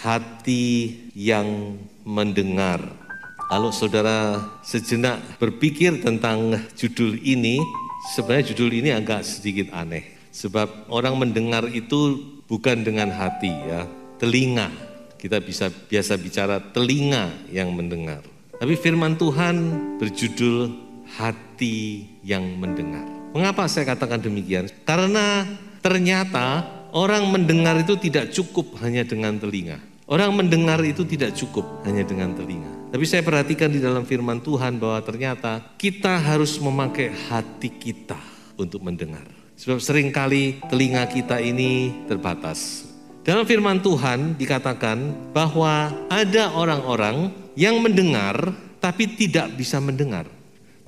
Hati yang mendengar. Kalau saudara sejenak berpikir tentang judul ini, sebenarnya judul ini agak sedikit aneh. Sebab orang mendengar itu bukan dengan hati ya, telinga. Kita biasa bicara telinga yang mendengar. Tapi firman Tuhan berjudul hati yang mendengar. Mengapa saya katakan demikian? Karena ternyata orang mendengar itu tidak cukup hanya dengan telinga. Orang mendengar itu tidak cukup hanya dengan telinga. Tapi saya perhatikan di dalam firman Tuhan bahwa ternyata kita harus memakai hati kita untuk mendengar. Sebab seringkali telinga kita ini terbatas. Dalam firman Tuhan dikatakan bahwa ada orang-orang yang mendengar tapi tidak bisa mendengar.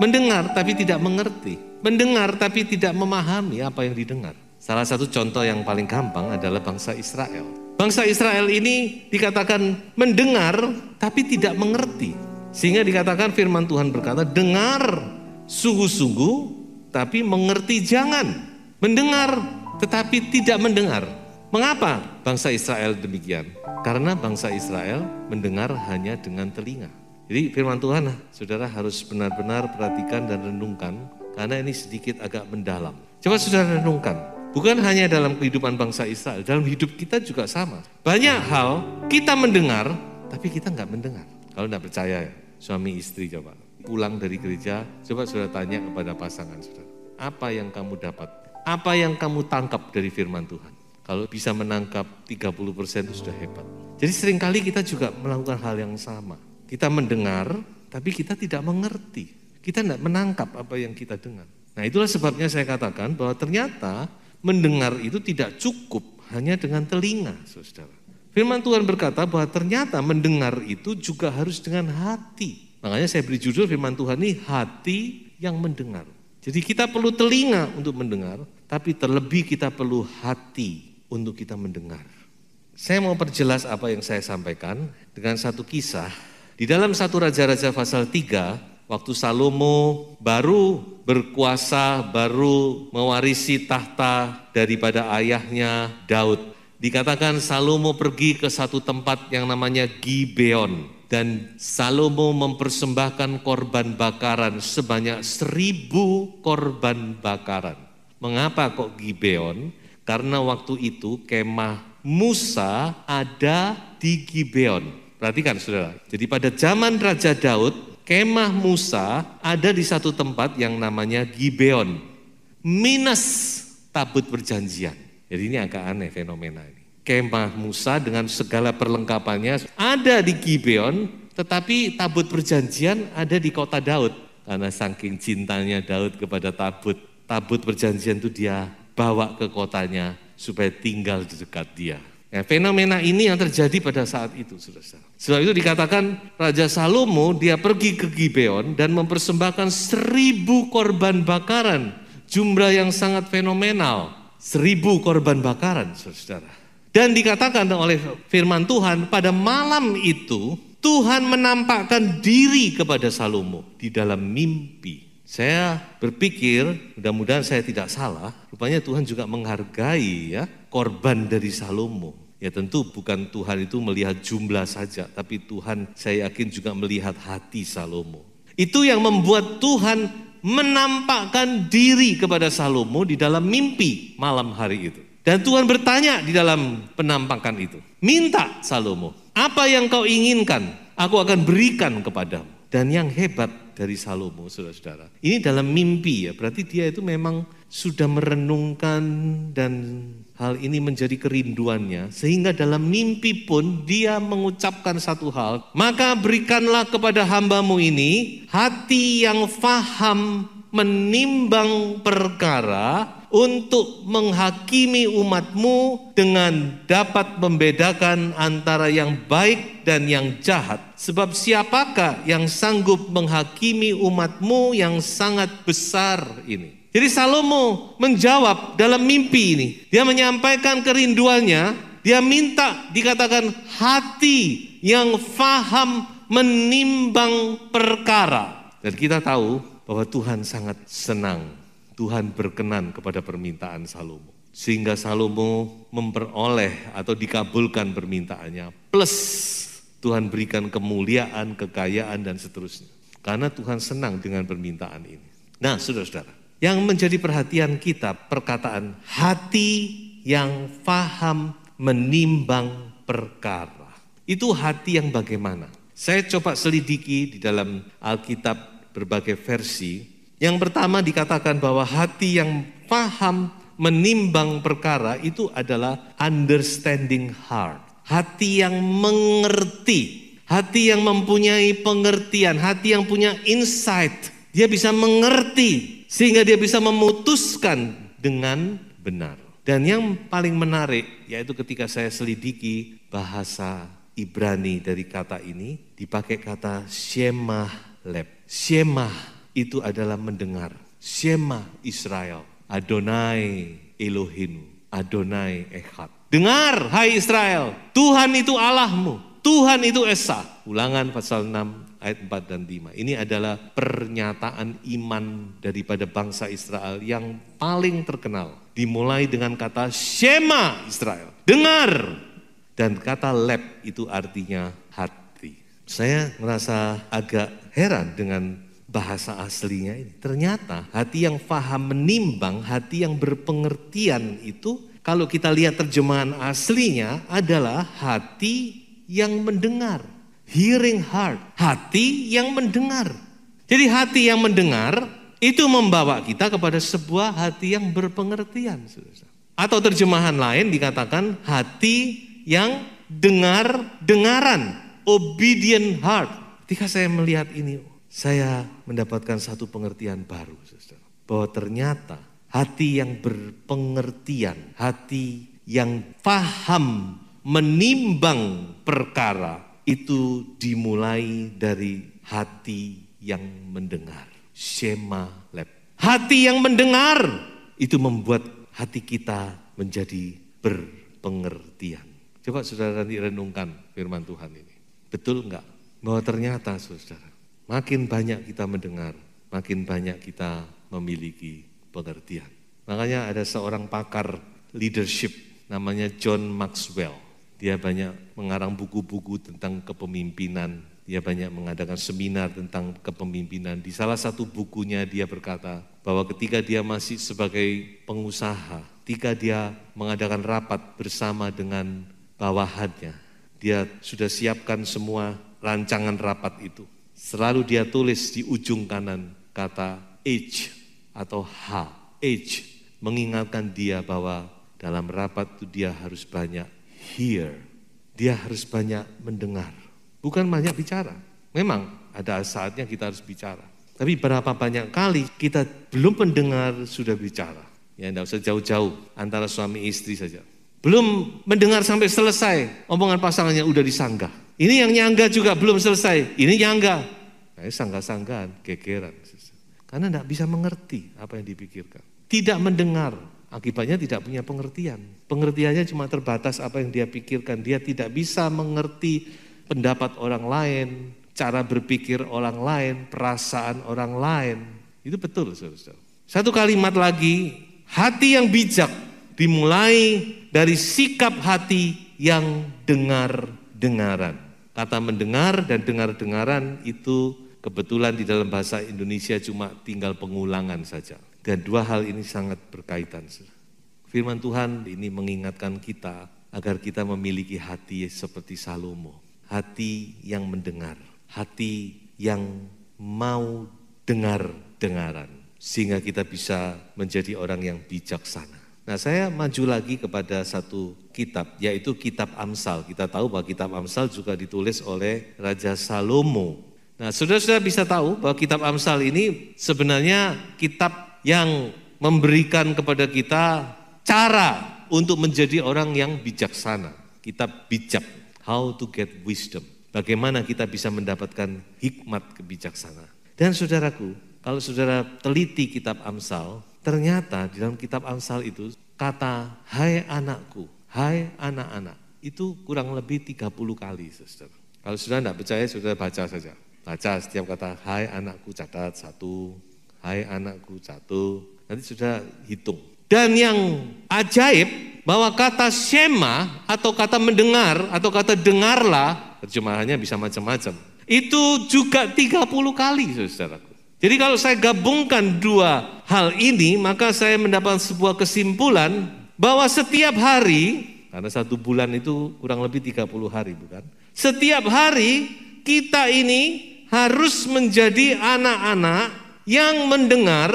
Mendengar tapi tidak mengerti. Mendengar tapi tidak memahami apa yang didengar. Salah satu contoh yang paling gampang adalah bangsa Israel. Bangsa Israel ini dikatakan mendengar tapi tidak mengerti. Sehingga dikatakan firman Tuhan berkata, dengar sungguh-sungguh tapi mengerti jangan. Mendengar tetapi tidak mendengar. Mengapa bangsa Israel demikian? Karena bangsa Israel mendengar hanya dengan telinga. Jadi firman Tuhan, saudara harus benar-benar perhatikan dan renungkan. Karena ini sedikit agak mendalam. Coba saudara renungkan. Bukan hanya dalam kehidupan bangsa Israel, dalam hidup kita juga sama. Banyak hal kita mendengar, tapi kita nggak mendengar. Kalau nggak percaya ya, suami istri coba. Pulang dari gereja, coba saudara tanya kepada pasangan saudara. Apa yang kamu dapat? Apa yang kamu tangkap dari firman Tuhan? Kalau bisa menangkap 30% itu sudah hebat. Jadi seringkali kita juga melakukan hal yang sama. Kita mendengar, tapi kita tidak mengerti. Kita tidak menangkap apa yang kita dengar. Nah itulah sebabnya saya katakan bahwa ternyata mendengar itu tidak cukup hanya dengan telinga, saudara. Firman Tuhan berkata bahwa ternyata mendengar itu juga harus dengan hati. Makanya saya beri judul firman Tuhan ini hati yang mendengar. Jadi kita perlu telinga untuk mendengar, tapi terlebih kita perlu hati untuk kita mendengar. Saya mau perjelas apa yang saya sampaikan dengan satu kisah. Di dalam 1 Raja-Raja pasal 3, waktu Salomo baru berkuasa, baru mewarisi tahta daripada ayahnya Daud. Dikatakan Salomo pergi ke satu tempat yang namanya Gibeon. Dan Salomo mempersembahkan korban bakaran sebanyak 1000 korban bakaran. Mengapa kok Gibeon? Karena waktu itu kemah Musa ada di Gibeon. Perhatikan saudara, jadi pada zaman Raja Daud, kemah Musa ada di satu tempat yang namanya Gibeon, minus tabut perjanjian. Jadi ini agak aneh fenomena ini. Kemah Musa dengan segala perlengkapannya ada di Gibeon, tetapi tabut perjanjian ada di kota Daud. Karena saking cintanya Daud kepada tabut perjanjian itu dia bawa ke kotanya supaya tinggal di dekat dia. Ya, fenomena ini yang terjadi pada saat itu, saudara. Sebab itu dikatakan Raja Salomo dia pergi ke Gibeon dan mempersembahkan 1000 korban bakaran. Jumlah yang sangat fenomenal, 1000 korban bakaran, saudara. Dan dikatakan oleh firman Tuhan pada malam itu Tuhan menampakkan diri kepada Salomo di dalam mimpi. Saya berpikir, mudah-mudahan saya tidak salah, rupanya Tuhan juga menghargai ya korban dari Salomo. Ya tentu bukan Tuhan itu melihat jumlah saja, tapi Tuhan saya yakin juga melihat hati Salomo. Itu yang membuat Tuhan menampakkan diri kepada Salomo di dalam mimpi malam hari itu. Dan Tuhan bertanya di dalam penampakan itu, minta Salomo, apa yang kau inginkan, aku akan berikan kepadamu. Dan yang hebat dari Salomo, saudara-saudara, ini dalam mimpi ya, berarti dia itu memang sudah merenungkan dan hal ini menjadi kerinduannya. Sehingga dalam mimpi pun dia mengucapkan satu hal, maka berikanlah kepada hambamu ini hati yang faham menimbang perkara untuk menghakimi umatmu dengan dapat membedakan antara yang baik dan yang jahat. Sebab siapakah yang sanggup menghakimi umatmu yang sangat besar ini? Jadi Salomo menjawab dalam mimpi ini. Dia menyampaikan kerinduannya. Dia minta dikatakan hati yang faham menimbang perkara. Dan kita tahu bahwa Tuhan sangat senang. Tuhan berkenan kepada permintaan Salomo. Sehingga Salomo memperoleh atau dikabulkan permintaannya. Plus Tuhan berikan kemuliaan, kekayaan dan seterusnya. Karena Tuhan senang dengan permintaan ini. Nah saudara-saudara, yang menjadi perhatian kita perkataan hati yang faham menimbang perkara. Itu hati yang bagaimana? Saya coba selidiki di dalam Alkitab berbagai versi. Yang pertama dikatakan bahwa hati yang faham menimbang perkara itu adalah understanding heart. Hati yang mengerti, hati yang mempunyai pengertian, hati yang punya insight. Dia bisa mengerti sehingga dia bisa memutuskan dengan benar. Dan yang paling menarik yaitu ketika saya selidiki bahasa Ibrani dari kata ini dipakai kata shemah leb. Shemah itu adalah mendengar. Shema Israel, Adonai Elohim, Adonai Echad. Dengar hai Israel, Tuhan itu Allahmu, Tuhan itu Esa. Ulangan pasal 6 ayat 4 dan 5. Ini adalah pernyataan iman daripada bangsa Israel yang paling terkenal. Dimulai dengan kata Shema Israel, dengar. Dan kata leb itu artinya hati. Saya merasa agak heran dengan bahasa aslinya ini. Ternyata hati yang faham menimbang, hati yang berpengertian itu kalau kita lihat terjemahan aslinya adalah hati yang mendengar. Hearing heart, hati yang mendengar. Jadi hati yang mendengar itu membawa kita kepada sebuah hati yang berpengertian. Atau terjemahan lain dikatakan hati yang dengaran, obedient heart. Ketika saya melihat ini, saya mendapatkan satu pengertian baru. Bahwa ternyata hati yang berpengertian, hati yang paham menimbang perkara, itu dimulai dari hati yang mendengar. Shema leb. Hati yang mendengar itu membuat hati kita menjadi berpengertian. Coba saudara renungkan firman Tuhan ini. Betul enggak? Bahwa ternyata saudara, makin banyak kita mendengar, makin banyak kita memiliki pengertian. Makanya ada seorang pakar leadership namanya John Maxwell. Dia banyak mengarang buku-buku tentang kepemimpinan. Dia banyak mengadakan seminar tentang kepemimpinan. Di salah satu bukunya dia berkata bahwa ketika dia masih sebagai pengusaha, ketika dia mengadakan rapat bersama dengan bawahannya, dia sudah siapkan semua rancangan rapat itu. Selalu dia tulis di ujung kanan kata H atau H. H mengingatkan dia bahwa dalam rapat itu dia harus banyak hear. Dia harus banyak mendengar. Bukan banyak bicara. Memang ada saatnya kita harus bicara. Tapi berapa banyak kali kita belum mendengar sudah bicara. Ya tidak usah jauh-jauh antara suami istri saja. Belum mendengar sampai selesai, omongan pasangannya udah disanggah. Ini yang nyangga juga belum selesai, ini nyangga. Nah, sanggah-sanggahan, gegeran. Karena tidak bisa mengerti apa yang dipikirkan. Tidak mendengar, akibatnya tidak punya pengertian. Pengertiannya cuma terbatas apa yang dia pikirkan. Dia tidak bisa mengerti pendapat orang lain, cara berpikir orang lain, perasaan orang lain. Itu betul, saudara. Satu kalimat lagi, hati yang bijak dimulai dari sikap hati yang dengar-dengaran. Kata mendengar dan dengar-dengaran itu kebetulan di dalam bahasa Indonesia cuma tinggal pengulangan saja. Dan dua hal ini sangat berkaitan. Firman Tuhan ini mengingatkan kita agar kita memiliki hati seperti Salomo. Hati yang mendengar, hati yang mau dengar-dengaran. Sehingga kita bisa menjadi orang yang bijaksana. Nah, saya maju lagi kepada satu kitab, yaitu kitab Amsal. Kita tahu bahwa kitab Amsal juga ditulis oleh Raja Salomo. Nah, saudara-saudara bisa tahu bahwa kitab Amsal ini sebenarnya kitab yang memberikan kepada kita cara untuk menjadi orang yang bijaksana. Kitab bijak, How to Get Wisdom. Bagaimana kita bisa mendapatkan hikmat kebijaksanaan. Dan saudaraku, kalau saudara teliti kitab Amsal, ternyata di dalam kitab Amsal itu kata hai anakku, hai anak-anak, itu kurang lebih 30 kali. Saudara. Kalau saudara tidak percaya, saudara baca saja. Baca setiap kata hai anakku, catat 1, hai anakku 1, nanti saudara hitung. Dan yang ajaib bahwa kata shema atau kata mendengar atau kata dengarlah, terjemahannya bisa macam-macam. Itu juga 30 kali saudaraku. Jadi kalau saya gabungkan dua hal ini, maka saya mendapat sebuah kesimpulan bahwa setiap hari, karena 1 bulan itu kurang lebih 30 hari bukan? Setiap hari kita ini harus menjadi anak-anak yang mendengar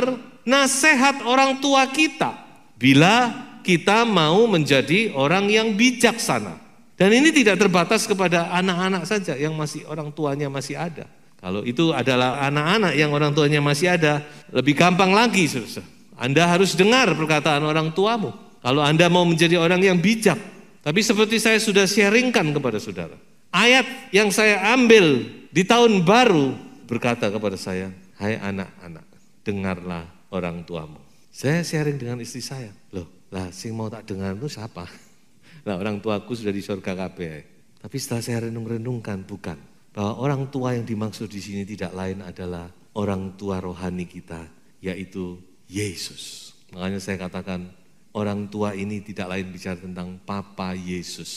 nasihat orang tua kita. Bila kita mau menjadi orang yang bijaksana. Dan ini tidak terbatas kepada anak-anak saja yang masih orang tuanya masih ada. Kalau itu adalah anak-anak yang orang tuanya masih ada, lebih gampang lagi. Saudara. Anda harus dengar perkataan orang tuamu. Kalau Anda mau menjadi orang yang bijak. Tapi seperti saya sudah sharingkan kepada saudara. Ayat yang saya ambil di tahun baru berkata kepada saya, hai anak-anak, dengarlah orang tuamu. Saya sharing dengan istri saya. Loh, lah sing mau tak dengar itu siapa? Nah orang tuaku sudah di surga kabeh. Tapi setelah saya renung-renungkan, bukan. Bahwa orang tua yang dimaksud di sini tidak lain adalah orang tua rohani kita, yaitu Yesus. Makanya saya katakan orang tua ini tidak lain bicara tentang Papa Yesus.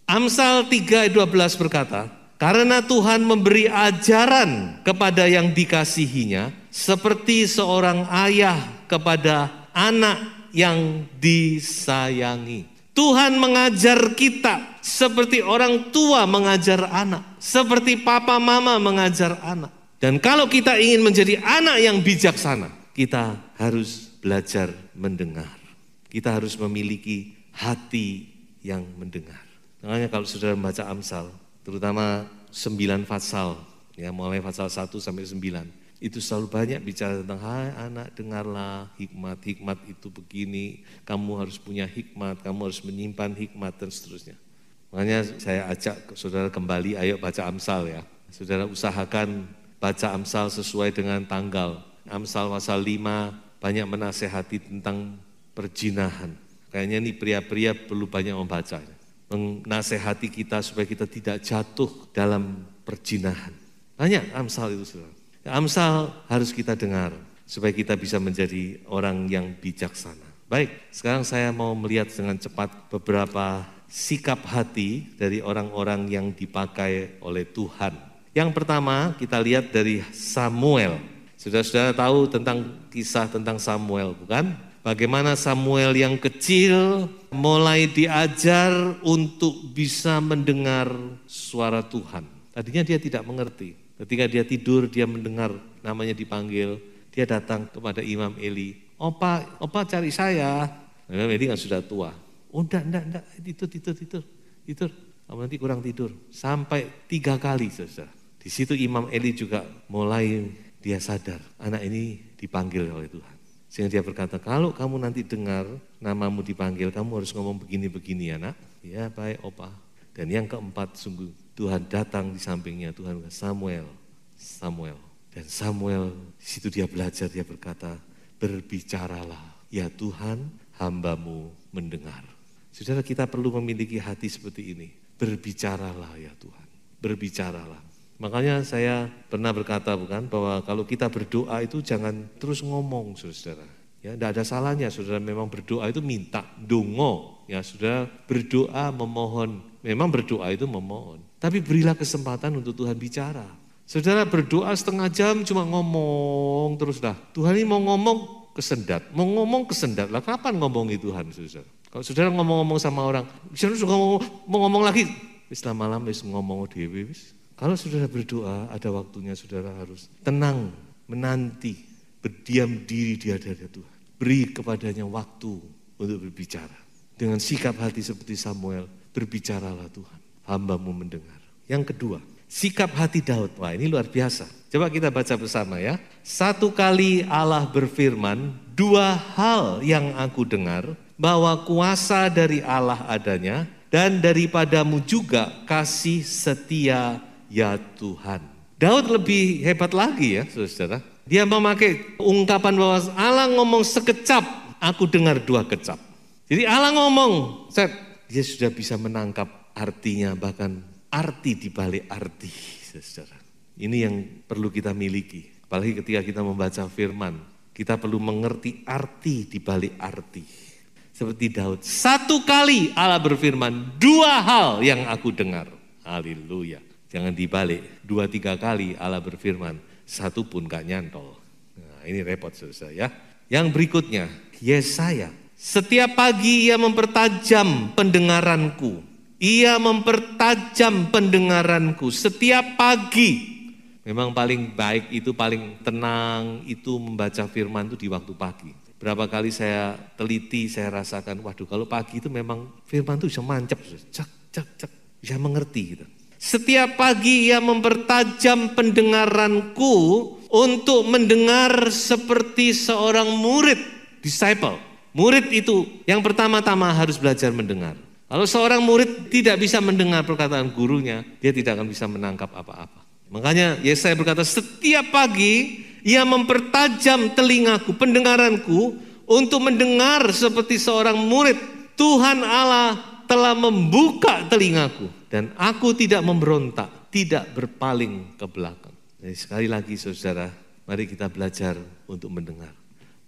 Amsal 3:12 berkata, karena Tuhan memberi ajaran kepada yang dikasihinya, seperti seorang ayah kepada anak yang disayangi. Tuhan mengajar kita seperti orang tua mengajar anak. Seperti papa mama mengajar anak. Dan kalau kita ingin menjadi anak yang bijaksana, kita harus belajar mendengar. Kita harus memiliki hati yang mendengar. Makanya kalau saudara membaca Amsal, terutama 9 pasal, ya mulai pasal 1 sampai 9, itu selalu banyak bicara tentang hai anak dengarlah hikmat, hikmat itu begini, kamu harus punya hikmat, kamu harus menyimpan hikmat dan seterusnya. Makanya saya ajak saudara kembali, ayo baca Amsal ya. Saudara usahakan baca Amsal sesuai dengan tanggal. Amsal pasal 5 banyak menasehati tentang perjinahan. Kayaknya nih pria-pria perlu banyak membaca. Menasehati kita supaya kita tidak jatuh dalam perjinahan. Banyak Amsal itu saudara. Amsal harus kita dengar supaya kita bisa menjadi orang yang bijaksana. Baik, sekarang saya mau melihat dengan cepat beberapa sikap hati dari orang-orang yang dipakai oleh Tuhan. Yang pertama kita lihat dari Samuel. Saudara-saudara tahu tentang kisah tentang Samuel bukan? Bagaimana Samuel yang kecil mulai diajar untuk bisa mendengar suara Tuhan. Tadinya dia tidak mengerti. Ketika dia tidur, dia mendengar namanya dipanggil. Dia datang kepada Imam Eli. Opa cari saya. Imam Eli kan sudah tua. Oh enggak, tidur. Kamu nanti kurang tidur. Sampai 3 kali saudara. Di situ Imam Eli juga mulai dia sadar. Anak ini dipanggil oleh Tuhan. Sehingga dia berkata, kalau kamu nanti dengar namamu dipanggil, kamu harus ngomong begini-begini ya nak. Ya baik opa. Dan yang keempat sungguh Tuhan datang di sampingnya, Tuhan Samuel. Dan Samuel di situ dia belajar, dia berkata, berbicaralah ya Tuhan, hambamu mendengar. Saudara kita perlu memiliki hati seperti ini. Berbicaralah ya Tuhan, berbicaralah. Makanya saya pernah berkata bukan, bahwa kalau kita berdoa itu jangan terus ngomong saudara. Ya, tidak ada salahnya saudara memang berdoa itu minta, dongo. Ya saudara berdoa memohon, memang berdoa itu memohon. Tapi berilah kesempatan untuk Tuhan bicara. Saudara berdoa setengah jam cuma ngomong terus dah. Tuhan ini mau ngomong kesendat, lah kapan ngomongi Tuhan saudara? Kalau saudara ngomong-ngomong sama orang, saudara mau ngomong lagi, wis lama-lama wis ngomong dhewe wis. Kalau saudara berdoa ada waktunya saudara harus tenang, menanti, berdiam diri di hadapan Tuhan. Beri kepadanya waktu untuk berbicara. Dengan sikap hati seperti Samuel, berbicaralah Tuhan, hambamu mendengar. Yang kedua, Sikap hati Daud, wah ini luar biasa. Coba kita baca bersama ya. 1 kali Allah berfirman, 2 hal yang aku dengar, bahwa kuasa dari Allah adanya, dan daripadamu juga kasih setia ya Tuhan. Daud lebih hebat lagi ya saudara. Dia memakai ungkapan bahwa Allah ngomong sekecap, aku dengar 2 kecap. Jadi Allah ngomong, dia sudah bisa menangkap artinya, bahkan arti di balik arti, saudara. Ini yang perlu kita miliki. Apalagi ketika kita membaca firman, kita perlu mengerti arti di balik arti. Seperti Daud, 1 kali Allah berfirman, 2 hal yang aku dengar. Haleluya. Jangan dibalik, 2-3 kali Allah berfirman, 1 pun gak nyantol. Nah, ini repot saudara ya. Yang berikutnya, Yesaya. Setiap pagi ia mempertajam pendengaranku. Ia mempertajam pendengaranku setiap pagi. Memang paling baik itu, paling tenang itu membaca firman itu di waktu pagi. Berapa kali saya teliti, saya rasakan, waduh kalau pagi itu memang firman itu bisa mancap, cak, bisa mengerti gitu. Setiap pagi ia mempertajam pendengaranku untuk mendengar seperti seorang murid, disciple. Murid itu yang pertama-tama harus belajar mendengar. Kalau seorang murid tidak bisa mendengar perkataan gurunya, dia tidak akan bisa menangkap apa-apa. Makanya Yesaya berkata, setiap pagi ia mempertajam telingaku, pendengaranku, untuk mendengar seperti seorang murid. Tuhan Allah telah membuka telingaku, dan aku tidak memberontak, tidak berpaling ke belakang. Jadi sekali lagi saudara, mari kita belajar untuk mendengar.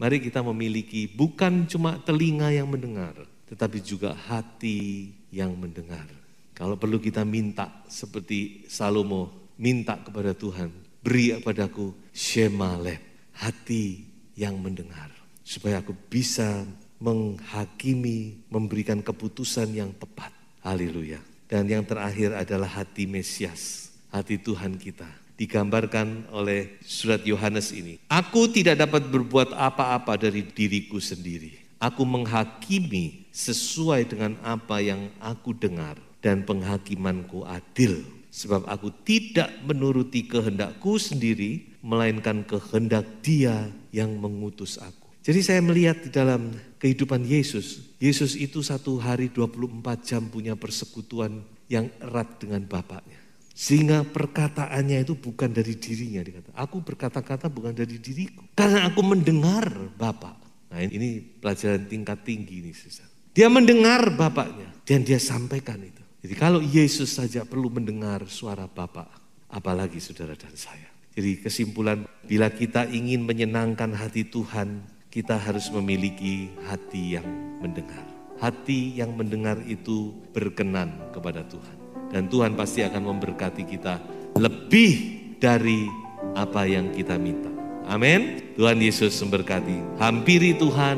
Mari kita memiliki bukan cuma telinga yang mendengar, tetapi juga hati yang mendengar. Kalau perlu kita minta seperti Salomo, minta kepada Tuhan, beri kepadaku Shema Lev, hati yang mendengar. Supaya aku bisa menghakimi, memberikan keputusan yang tepat. Haleluya. Dan yang terakhir adalah hati Mesias, hati Tuhan kita. Digambarkan oleh surat Yohanes ini. Aku tidak dapat berbuat apa-apa dari diriku sendiri. Aku menghakimi sesuai dengan apa yang aku dengar, dan penghakimanku adil. Sebab aku tidak menuruti kehendakku sendiri, melainkan kehendak Dia yang mengutus aku. Jadi saya melihat di dalam kehidupan Yesus, Yesus itu 1 hari 24 jam punya persekutuan yang erat dengan Bapaknya. Sehingga perkataannya itu bukan dari dirinya. Dikata, aku berkata-kata bukan dari diriku, karena aku mendengar Bapa. Nah ini pelajaran tingkat tinggi nih saudara. Dia mendengar Bapaknya dan dia sampaikan itu. Jadi kalau Yesus saja perlu mendengar suara Bapa, apalagi saudara dan saya. Jadi kesimpulan, bila kita ingin menyenangkan hati Tuhan, kita harus memiliki hati yang mendengar. Hati yang mendengar itu berkenan kepada Tuhan. Dan Tuhan pasti akan memberkati kita lebih dari apa yang kita minta. Amin. Tuhan Yesus memberkati. Hampiri Tuhan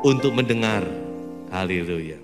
untuk mendengar. Haleluya.